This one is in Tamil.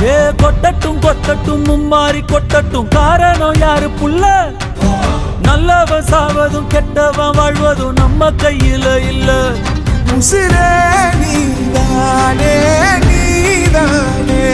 ஏ கொட்டட்டும் கொட்டட்டும் மும்மாறி கொட்டட்டும், காரணம் யாரு புள்ள? நல்லவன் சாவதும் கெட்டவன் வாழ்வதும் நம்ம கையில இல்ல. உசிரே நீதானே நீதானே